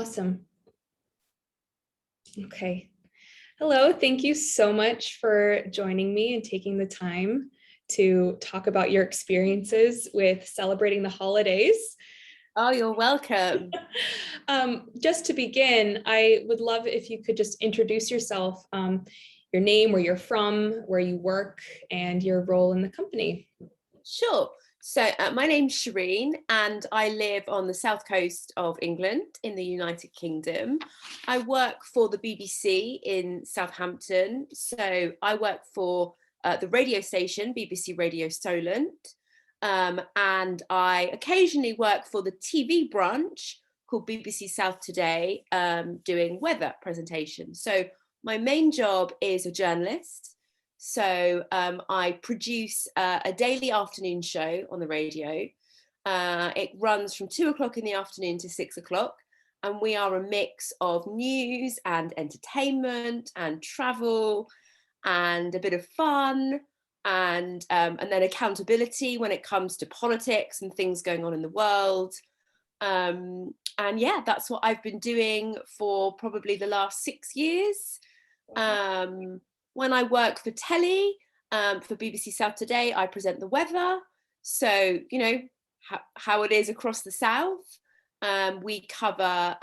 Awesome. Okay. Hello. Thank you so much for joining me and taking the time to talk about your experiences with celebrating the holidays. Oh, you're welcome. Just to begin, I would love if you could just introduce yourself, your name, where you're from, where you work, and your role in the company. Sure. So my name's Shireen and I live on the south coast of England in the United Kingdom. I work for the BBC in Southampton. So I work for the radio station, BBC Radio Solent. And I occasionally work for the TV branch called BBC South Today, doing weather presentations. So my main job is a journalist. So I produce a daily afternoon show on the radio. It runs from 2 o'clock in the afternoon to 6 o'clock. And we are a mix of news and entertainment and travel and a bit of fun and then accountability when it comes to politics and things going on in the world. And yeah, that's what I've been doing for probably the last 6 years. When I work for telly, for BBC South Today, I present the weather. So, how it is across the south. We cover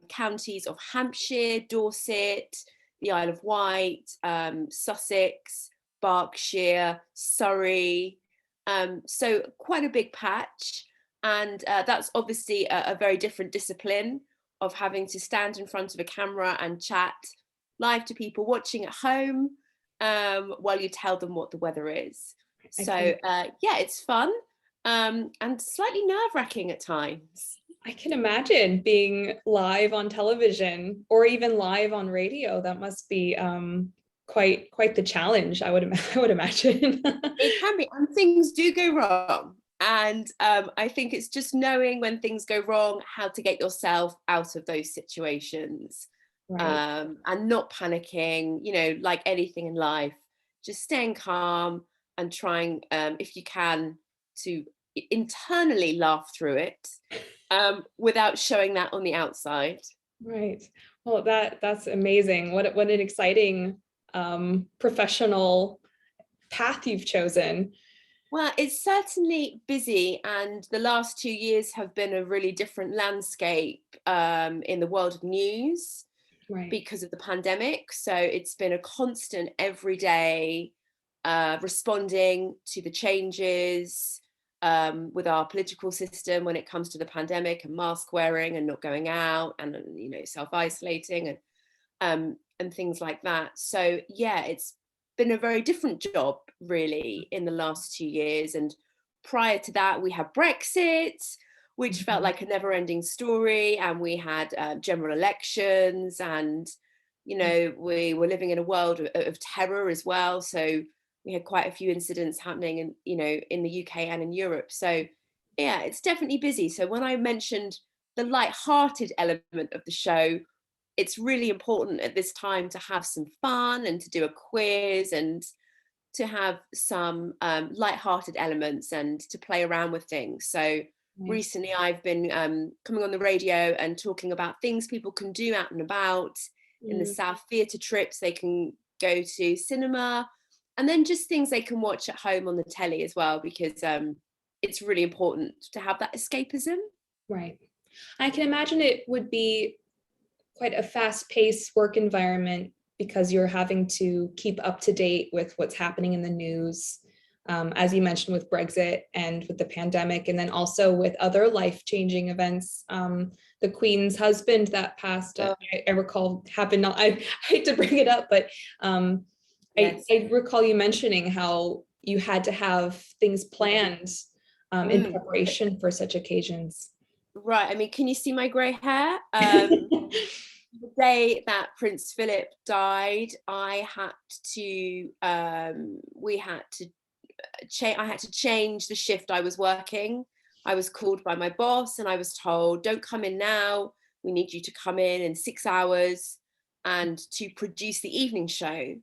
counties of Hampshire, Dorset, the Isle of Wight, Sussex, Berkshire, Surrey. So quite a big patch. And that's obviously a very different discipline of having to stand in front of a camera and chat live to people watching at home while you tell them what the weather is. So yeah, it's fun and slightly nerve-wracking at times. I can imagine being live on television or even live on radio. That must be quite the challenge, I would imagine. It can be, and things do go wrong. And I think it's just knowing when things go wrong, how to get yourself out of those situations. Right. And not panicking, like anything in life, just staying calm and trying, if you can, to internally laugh through it without showing that on the outside. Right. Well, that's amazing. What an exciting professional path you've chosen. Well, it's certainly busy, and the last 2 years have been a really different landscape in the world of news. Right. Because of the pandemic. So it's been a constant everyday responding to the changes with our political system when it comes to the pandemic and mask wearing and not going out and self-isolating and things like that. So yeah, it's been a very different job really in the last 2 years. And prior to that, we had Brexit, which felt like a never-ending story, and we had general elections, and we were living in a world of terror as well. So we had quite a few incidents happening in the UK and in Europe. So yeah, it's definitely busy. So when I mentioned the light-hearted element of the show, it's really important at this time to have some fun and to do a quiz and to have some light-hearted elements and to play around with things. So recently I've been coming on the radio and talking about things people can do out and about in the South, theatre trips they can go to, cinema, and then just things they can watch at home on the telly as well, because it's really important to have that escapism. Right. I can imagine it would be quite a fast-paced work environment because you're having to keep up to date with what's happening in the news. As you mentioned, with Brexit and with the pandemic, and then also with other life-changing events. The Queen's husband that passed, I recall, happened. I hate to bring it up, but Yes. I recall you mentioning how you had to have things planned in preparation for such occasions. Right. I mean, can you see my grey hair? The day that Prince Philip died, I had to change the shift I was working. I was called by my boss and I was told, don't come in now. We need you to come in 6 hours and to produce the evening show,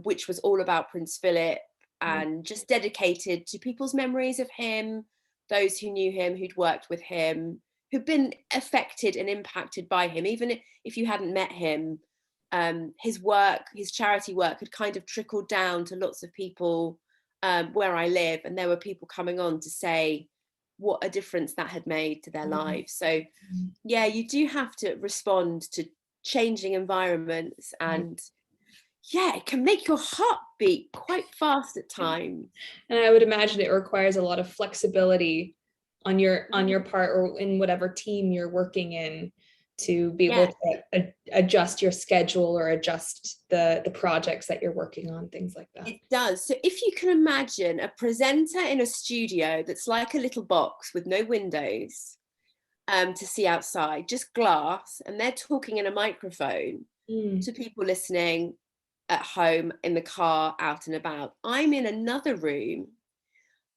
which was all about Prince Philip and just dedicated to people's memories of him, those who knew him, who'd worked with him, who've been affected and impacted by him. Even if you hadn't met him, his work, his charity work had kind of trickled down to lots of people where I live, and there were people coming on to say what a difference that had made to their lives. So yeah, you do have to respond to changing environments, and yeah, it can make your heart beat quite fast at times. And I would imagine it requires a lot of flexibility on your part, or in whatever team you're working in, to be able to adjust your schedule or adjust the projects that you're working on, things like that. It does. So if you can imagine a presenter in a studio that's like a little box with no windows to see outside, just glass, and they're talking in a microphone to people listening at home, in the car, out and about. I'm in another room.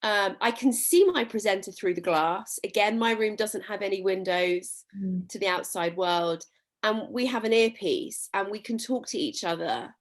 I can see my presenter through the glass. Again, my room doesn't have any windows to the outside world. And we have an earpiece, and we can talk to each other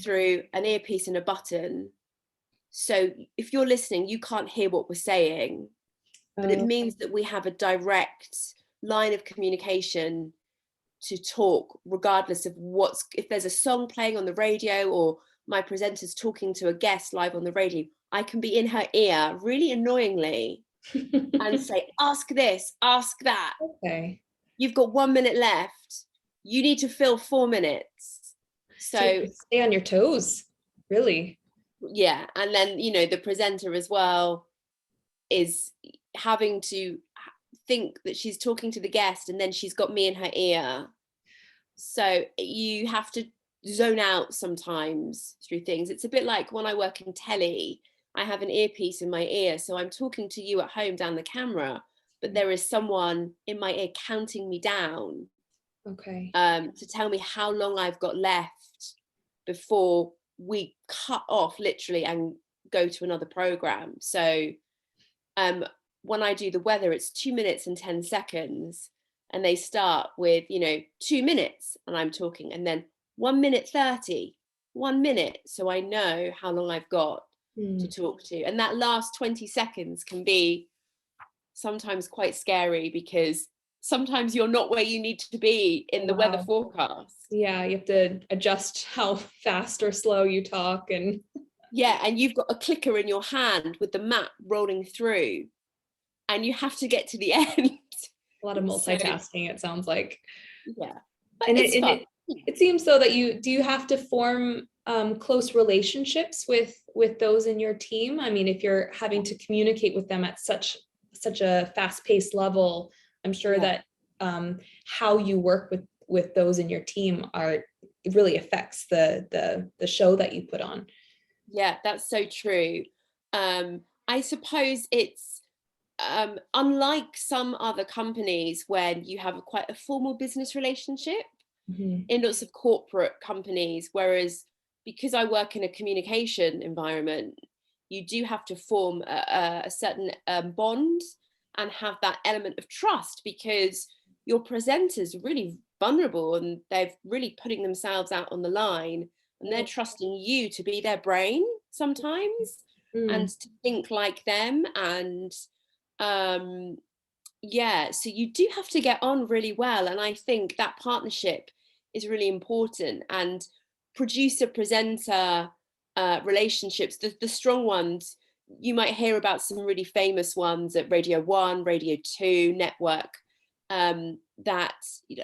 through an earpiece and a button. So if you're listening, you can't hear what we're saying, but it means that we have a direct line of communication to talk, regardless of if there's a song playing on the radio, or my presenter's talking to a guest live on the radio, I can be in her ear really annoyingly and say, ask this, ask that. Okay. You've got 1 minute left. You need to fill 4 minutes. So stay on your toes, really. Yeah. And then, the presenter as well is having to think that she's talking to the guest, and then she's got me in her ear. So you have to zone out sometimes through things. It's a bit like when I work in telly, I have an earpiece in my ear, so I'm talking to you at home down the camera, but there is someone in my ear counting me down, to tell me how long I've got left before we cut off literally and go to another program. So when I do the weather, it's 2 minutes and 10 seconds, and they start with 2 minutes and I'm talking, and then 1 minute 30, 1 minute, so I know how long I've got to talk to. And that last 20 seconds can be sometimes quite scary, because sometimes you're not where you need to be in the weather forecast. Yeah, you have to adjust how fast or slow you talk. And yeah, and you've got a clicker in your hand with the map rolling through, and you have to get to the end. A lot of multitasking, it sounds like. Yeah, but and it's fun. It seems though that you have to form close relationships with those in your team. I mean, if you're having to communicate with them at such a fast-paced level, I'm sure that how you work with those in your team it really affects the show that you put on. Yeah, that's so true. I suppose it's unlike some other companies when you have quite a formal business relationship in lots of corporate companies, whereas because I work in a communication environment, you do have to form a certain bond and have that element of trust, because your presenters are really vulnerable and they're really putting themselves out on the line, and they're trusting you to be their brain sometimes and to think like them. And so you do have to get on really well, and I think that partnership is really important. And producer presenter relationships, the strong ones, you might hear about some really famous ones at Radio 1, Radio 2 network, that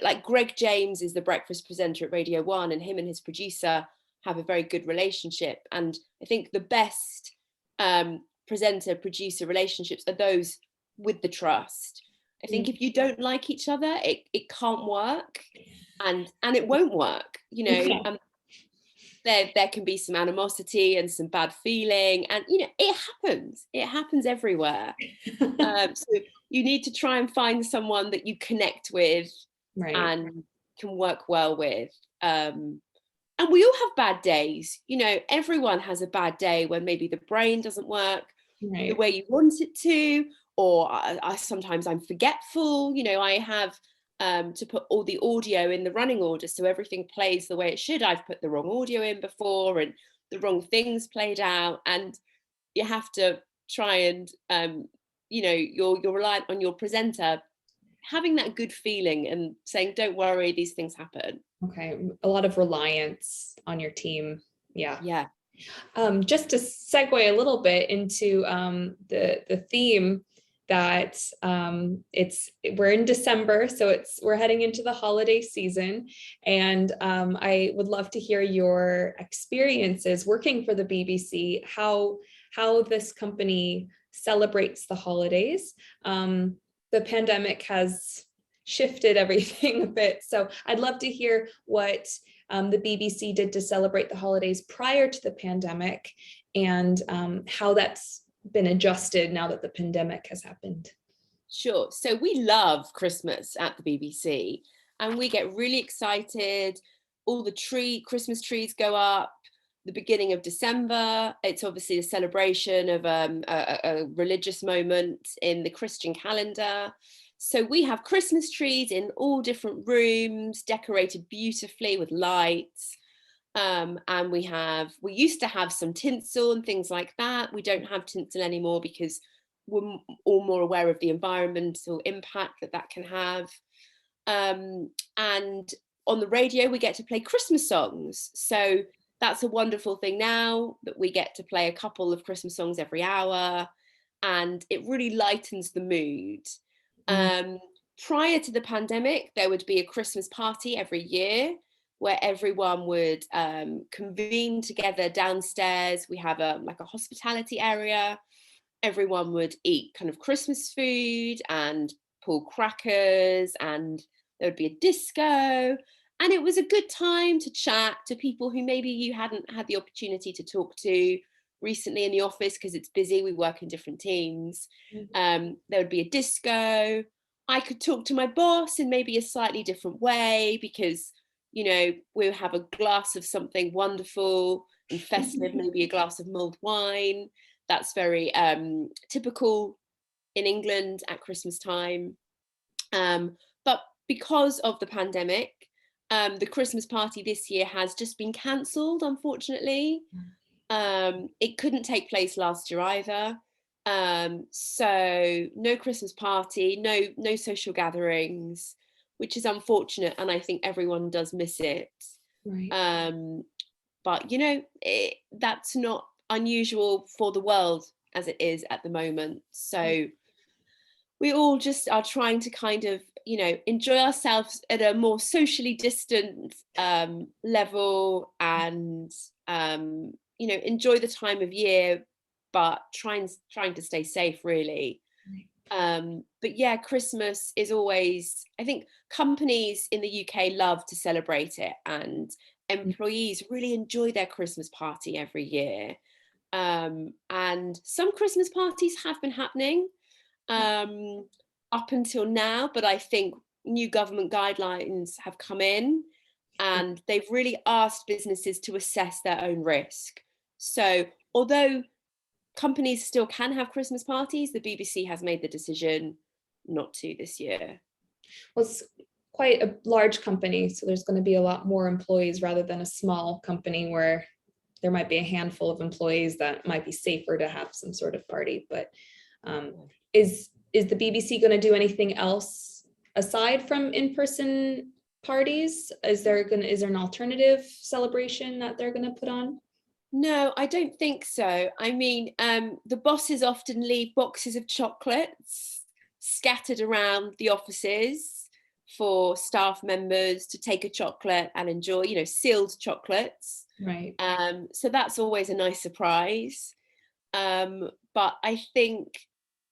like Greg James is the breakfast presenter at Radio 1, and him and his producer have a very good relationship. And I think the best presenter producer relationships are those with the trust. I think if you don't like each other, it can't work, and it won't work, there can be some animosity and some bad feeling, and it happens everywhere. So you need to try and find someone that you connect with and can work well with. And we all have bad days, everyone has a bad day when maybe the brain doesn't work the way you want it to, or sometimes I'm forgetful. I have to put all the audio in the running order so everything plays the way it should. I've put the wrong audio in before, and the wrong things played out, and you have to try and you're reliant on your presenter having that good feeling and saying, don't worry, these things happen. Okay, a lot of reliance on your team. Yeah. Yeah. Just to segue a little bit into the theme that we're in December, so we're heading into the holiday season, and I would love to hear your experiences working for the BBC, how this company celebrates the holidays. The pandemic has shifted everything a bit, so I'd love to hear what the BBC did to celebrate the holidays prior to the pandemic, and how that's been adjusted now that the pandemic has happened. Sure. So we love Christmas at the BBC, and we get really excited. All the Christmas trees go up the beginning of December. It's obviously a celebration of a religious moment in the Christian calendar. So we have Christmas trees in all different rooms, decorated beautifully with lights. And we used to have some tinsel and things like that. We don't have tinsel anymore because we're all more aware of the environmental impact that can have. And on the radio, we get to play Christmas songs. So that's a wonderful thing now, that we get to play a couple of Christmas songs every hour, and it really lightens the mood. Prior to the pandemic, there would be a Christmas party every year where everyone would convene together downstairs. We have a hospitality area. Everyone would eat kind of Christmas food and pull crackers, and there would be a disco. And it was a good time to chat to people who maybe you hadn't had the opportunity to talk to recently in the office because it's busy. We work in different teams. There would be a disco. I could talk to my boss in maybe a slightly different way because, we'll have a glass of something wonderful and festive, maybe a glass of mulled wine. That's very typical in England at Christmas time. But because of the pandemic, the Christmas party this year has just been cancelled, unfortunately. It couldn't take place last year either. So no Christmas party, no social gatherings, which is unfortunate, and I think everyone does miss it. Right. But that's not unusual for the world as it is at the moment. So we all just are trying to kind of enjoy ourselves at a more socially distant level, and enjoy the time of year, but trying to stay safe, really. But yeah, Christmas is always, I think companies in the UK love to celebrate it, and employees really enjoy their Christmas party every year. And some Christmas parties have been happening up until now, but I think new government guidelines have come in, and they've really asked businesses to assess their own risk. So although companies still can have Christmas parties, the BBC has made the decision not to this year. Well, it's quite a large company, so there's going to be a lot more employees rather than a small company where there might be a handful of employees that might be safer to have some sort of party. But is the BBC going to do anything else aside from in-person parties? Is there an alternative celebration that they're going to put on? No, I don't think so. I mean, the bosses often leave boxes of chocolates scattered around the offices for staff members to take a chocolate and enjoy, sealed chocolates. Right. So that's always a nice surprise. But I think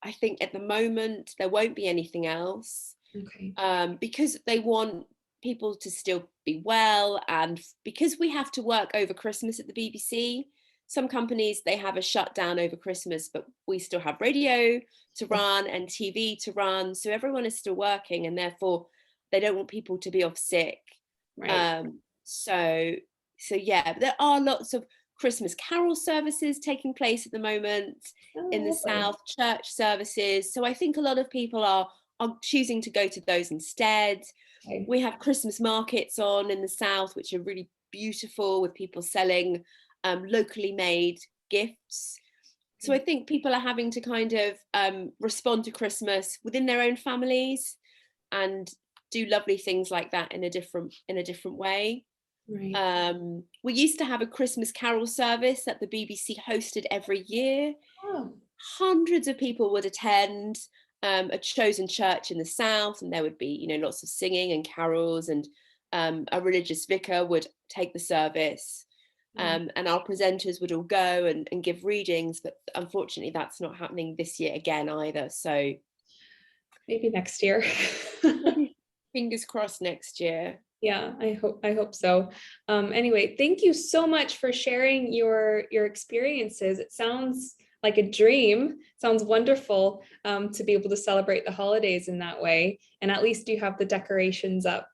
at the moment there won't be anything else. Okay. Because they want people to still be well, and because we have to work over Christmas at the BBC. Some companies, they have a shutdown over Christmas, but we still have radio to run and TV to run, so everyone is still working, and therefore they don't want people to be off sick. Right. So yeah, there are lots of Christmas carol services taking place at the moment in the south, church services. So I think a lot of people are choosing to go to those instead. Okay. We have Christmas markets on in the south, which are really beautiful, with people selling locally made gifts. So I think people are having to kind of respond to Christmas within their own families. and do lovely things like that in a different way. Right. We used to have a Christmas carol service that the BBC hosted every year. Oh, Hundreds of people would attend, a chosen church in the south, and there would be, you know, lots of singing and carols, and a religious vicar would take the service, and our presenters would all go and give readings, but unfortunately that's not happening this year again either, so maybe next year. maybe fingers crossed next year. Yeah, I hope so. Anyway, thank you so much for sharing your experiences. It sounds like a dream. Sounds wonderful to be able to celebrate the holidays in that way. And at least you have the decorations up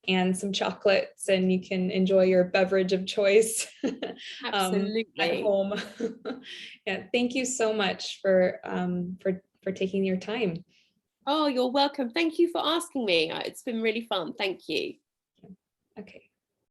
and some chocolates, and you can enjoy your beverage of choice at Absolutely. home. Yeah, thank you so much for taking your time. Oh, you're welcome. Thank you for asking me. It's been really fun. Thank you. Okay.